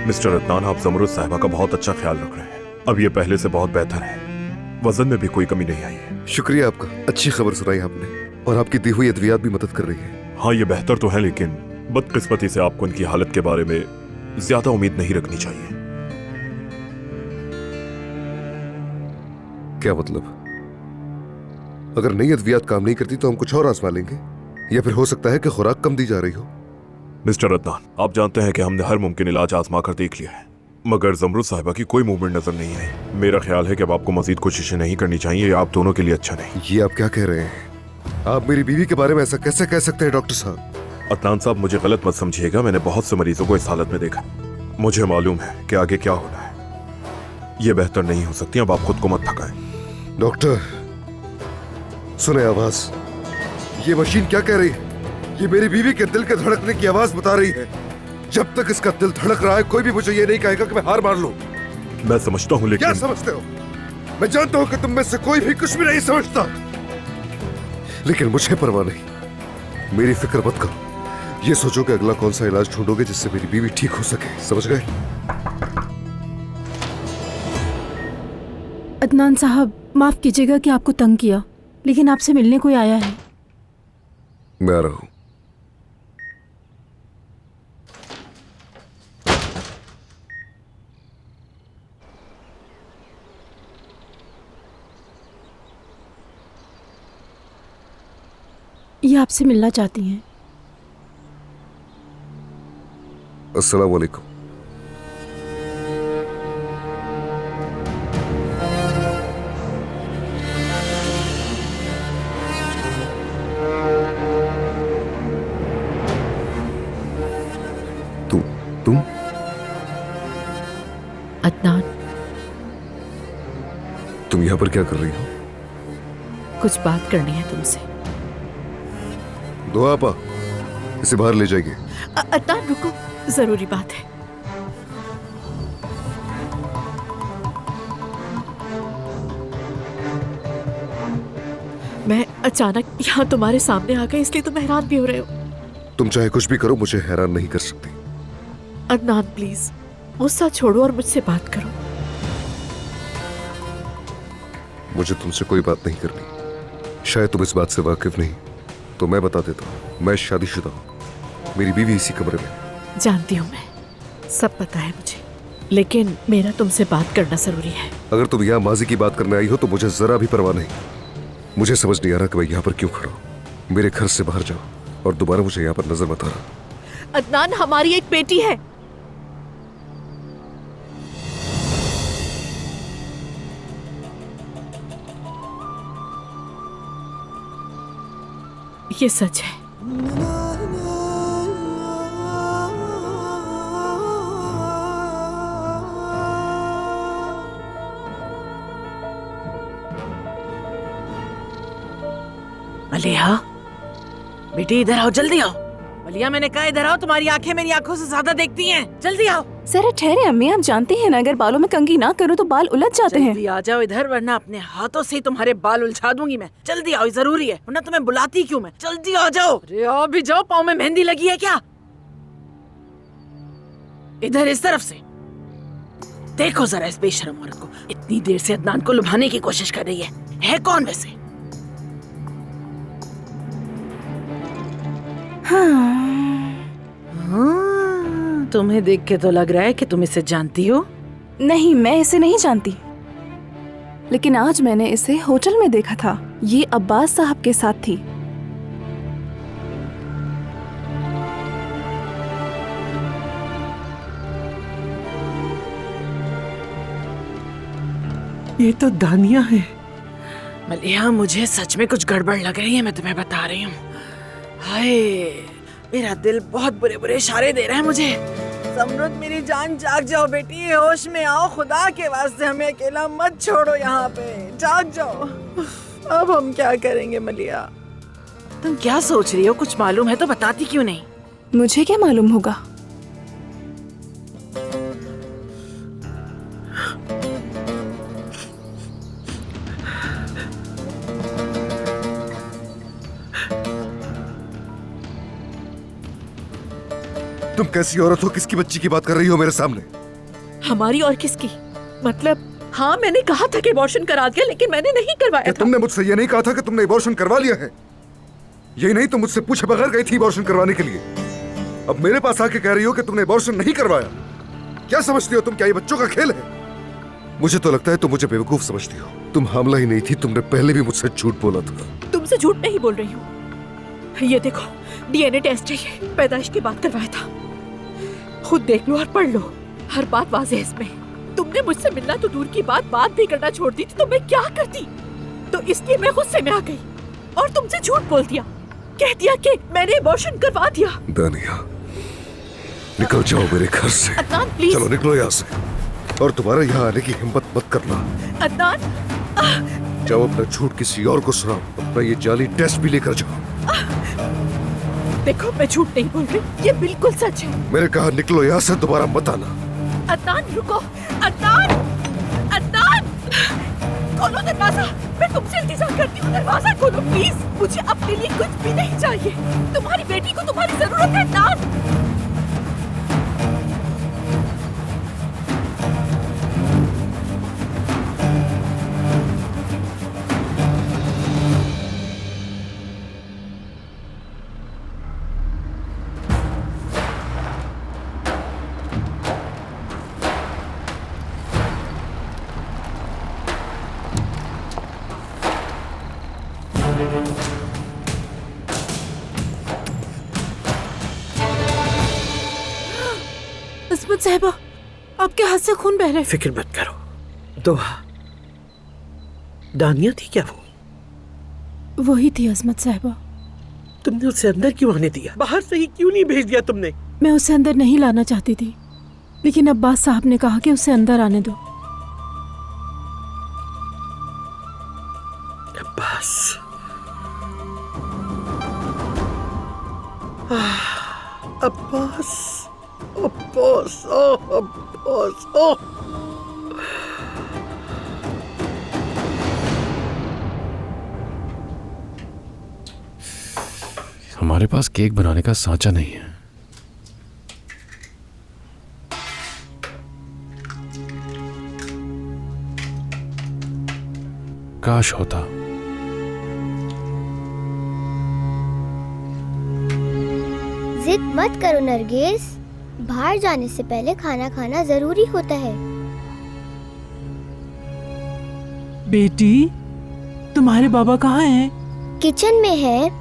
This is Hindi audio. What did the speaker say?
मिस्टर अदनान, आप जमरुद साहिबा का बहुत अच्छा ख्याल रख रहे हैं। अब ये पहले से बहुत बेहतर है, वजन में भी कोई कमी नहीं आई है। शुक्रिया आपका, अच्छी खबर सुनाई आपने, और आपकी दी हुई अद्वियात भी मदद कर रही है। हाँ, ये बेहतर तो है, लेकिन बदकिस्मती से आपको उनकी हालत के बारे में ज्यादा उम्मीद नहीं रखनी चाहिए। क्या मतलब? अगर नई अद्वियात काम नहीं करती तो हम कुछ और आजमा लेंगे, या फिर हो सकता है कि खुराक कम दी जा रही हो। मिस्टर अदनान, आप जानते हैं कि हमने हर मुमकिन इलाज आजमा कर देख लिया है, मगर जमरुद साहिबा की कोई मूवमेंट नजर नहीं आई। मेरा ख्याल है कि अब आपको मजीद कोशिशें नहीं करनी चाहिए, ये आप दोनों के लिए अच्छा नहीं। ये आप क्या कह रहे हैं? आप मेरी बीवी के बारे में ऐसा कैसे कह सकते हैं डॉक्टर साहब? अदनान साहब, मुझे गलत मत समझिएगा, मैंने बहुत से मरीजों को इस हालत में देखा। मुझे मालूम है कि आगे क्या होना है। ये बेहतर नहीं हो सकती, अब आप खुद को मत थकाएं। डॉक्टर सुने आवाज, ये मशीन क्या कह रही है? ये मेरी बीवी के दिल के धड़कने की आवाज बता रही है। जब तक इसका दिल धड़क रहा है, कोई भी मुझे ये नहीं कहेगा कि मैं हार मान लूं। मैं समझता हूं, लेकिन क्या समझते हो? मैं जानता हूं कि तुम में से कोई भी कुछ भी नहीं समझता, लेकिन मुझे परवाह नहीं। मेरी फिक्र मत करो, ये सोचो कि अगला कौन सा इलाज ढूंढोगे जिससे मेरी बीवी ठीक हो सके। समझ गए? अदनान साहब, माफ कीजिएगा कि आपको तंग किया, लेकिन आपसे मिलने कोई आया है। मैं आ रहा हूं। ये आपसे मिलना चाहती हैं। अस्सलाम वालेकुम। तुम अदनान, तुम यहां पर क्या कर रही हो? कुछ बात करनी है तुमसे। दो आपा, इसे बाहर ले जाइए। अदनान रुको, जरूरी बात है। मैं अचानक यहाँ तुम्हारे सामने आ गई, इसलिए तुम हैरान भी हो रहे हो। तुम चाहे कुछ भी करो, मुझे हैरान नहीं कर सकती। अदनान प्लीज, गुस्सा छोड़ो और मुझसे बात करो। मुझे तुमसे कोई बात नहीं करनी। शायद तुम इस बात से वाकिफ नहीं, तो मैं बता देता हूँ। मैं शादीशुदा हूँ, मेरी बीवी इसी कमरे में। जानती हूँ मैं, सब पता है मुझे, लेकिन मेरा तुमसे बात करना जरूरी है। अगर तुम यहाँ माजी की बात करने आई हो तो मुझे जरा भी परवाह नहीं। मुझे समझ नहीं आ रहा कि मैं यहाँ पर क्यों खड़ा हूँ। मेरे घर से बाहर जाओ और दोबारा मुझे यहाँ पर नजर मत आना। अदनान, हमारी एक बेटी है। ये सच है। मलिया, बेटी इधर आओ, जल्दी आओ। मलिया, मैंने कहा इधर आओ, तुम्हारी आंखें मेरी आंखों से ज्यादा देखती हैं। जल्दी आओ। जरा ठहरे अम्मी, आप जानती हैं ना, अगर बालों में कंघी ना करूं तो बाल उलझ जाते हैं। जल्दी आ जाओ इधर, वरना अपने हाथों से ही तुम्हारे बाल उलझा दूंगी मैं। जल्दी आओ, जरूरी है, वरना तुम्हें बुलाती क्यों मैं। जल्दी आ जाओ। अरे आओ भी जाओ, पाँव में मेहंदी लगी है क्या? इधर इस तरफ से देखो जरा इस बेशरम औरत को। इतनी देर से अदनान को लुभाने की कोशिश कर रही है कौन वैसे? तुम्हें देख के तो लग रहा है कि तुम इसे जानती हो। नहीं, मैं इसे नहीं जानती, लेकिन आज मैंने इसे होटल में देखा था। ये अब्बास साहब के साथ थी। ये तो दानिया है। मलिया, मुझे सच में कुछ गड़बड़ लग रही है, मैं तुम्हें बता रही हूँ। हाय, मेरा दिल बहुत बुरे बुरे इशारे दे रहा है मुझे। समरुद, मेरी जान, जाग जाओ बेटी, होश में आओ। खुदा के वास्ते हमें अकेला मत छोड़ो यहाँ पे, जाग जाओ। अब हम क्या करेंगे मलिया? तुम क्या सोच रही हो? कुछ मालूम है तो बताती क्यों नहीं? मुझे क्या मालूम होगा? तुम कैसी औरत हो? किसकी बच्ची की बात कर रही हो मेरे सामने? हमारी और किसकी? मतलब हाँ, मैंने कहा था कि अबॉर्शन करा दिया, लेकिन मैंने नहीं करवाया क्या था। तुमने मुझसे ये नहीं कहा था कि तुमने अबॉर्शन करवा लिया है? यही नहीं तो मुझसे पूछे बगैर गई थी अबॉर्शन करवाने के लिए। अब मेरे पास आके कह रही हो कि तुमने अबॉर्शन नहीं करवाया। क्या समझती हो तुम? क्या ये बच्चों का खेल है? मुझे तो लगता है तुम मुझे बेवकूफ समझती हो। तुम हामला ही नहीं थी, तुमने पहले भी मुझसे झूठ बोला था। तुमसे झूठ नहीं बोल रही हूँ। ये देखो, डीएनए टेस्ट है, ये पैदाइश के बाद करवाया था। खुद देख लो और पढ़ लो, हर बात वाज़ेह है इसमें। तुमने मुझसे मिलना तो दूर की बात भी करना छोड़ दी थी, तो मैं क्या करती? तो इसलिए मैं गुस्से में आ गई और तुमसे झूठ बोल दिया, कह दिया कि मैंने अबॉर्शन करवा दिया। दानिया, निकल जाओ मेरे घर से। अदनान प्लीज। चलो निकलो यहाँ से, और तुम्हारा यहाँ आने की हिम्मत मत करना। अदनान, जाओ अपना झूठ किसी और को सुनाओ, अपना ये जाली टेस्ट भी लेकर जाओ। देखो मैं झूठ नहीं बोल रही, ये बिल्कुल सच है। मेरे कहा निकलो यहाँ से, दोबारा मत आना। अदनान रुको, अदनान, अदनान, खोलो दरवाजा। मैं तुमसे इंतजार करती हूँ, दरवाजा खोलो प्लीज। मुझे अपने लिए कुछ भी नहीं चाहिए, तुम्हारी बेटी को तुम्हारी जरूरत है अदनान। इस्मत साहिबा, आपके हाथ से खून बह रहा है। फिक्र मत करो। दोहा दानिया थी क्या वो? वही थी अजमत साहिबा। तुमने उसे अंदर क्यों आने दिया? बाहर से ही क्यों नहीं भेज दिया तुमने? मैं उसे अंदर नहीं लाना चाहती थी, लेकिन अब्बास साहब ने कहा कि उसे अंदर आने दो। अब्बास, अब्बास, अब्बास, अब्बास। हमारे पास केक बनाने का सांचा नहीं है। काश होता। जिद मत करो नरगिस, बाहर जाने से पहले खाना खाना जरूरी होता है। बेटी, तुम्हारे बाबा कहाँ हैं? किचन में है।